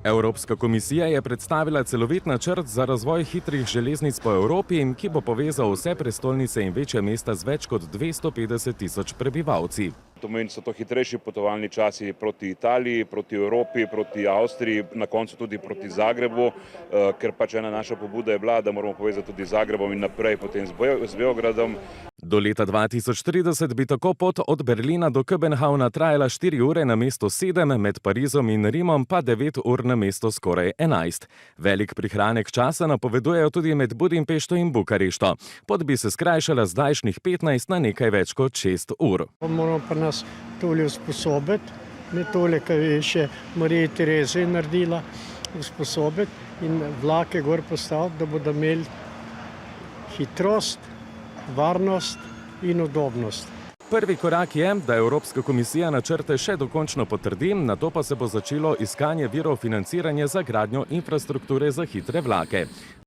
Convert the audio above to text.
Evropska komisija je predstavila celovit načrt za razvoj hitrih železnic po Evropi, ki bo povezal vse prestolnice in večja mesta z več kot 250 tisoč prebivalci. To pomeni, so to hitrejši potovalni časi proti Italiji, proti Evropi, proti Avstriji, na koncu tudi proti Zagrebu, ker pač ena naša pobuda je bila, da moramo povezati tudi z Zagrebom in naprej potem z Beogradom. Do leta 2030 bi tako pot od Berlina do Köbenhavna trajala 4 ure namesto 7, med Parizom in Rimom pa 9 ur namesto skoraj 11. Velik prihranek časa napovedujejo tudi med Budimpešto in Bukarešto. Pot bi se skrajšala z zdajšnjih 15 na nekaj več kot 6 ur. Moramo pa nas tole usposobiti, ne tole, kar je še Marija Tereza naredila, usposobiti in vlake gor postaviti, da bodo imeli hitrost, varnost in udobnost. Prvi korak je, da Evropska komisija načrte še dokončno potrdi, nato pa se bo začelo iskanje virov financiranja za gradnjo infrastrukture za hitre vlake.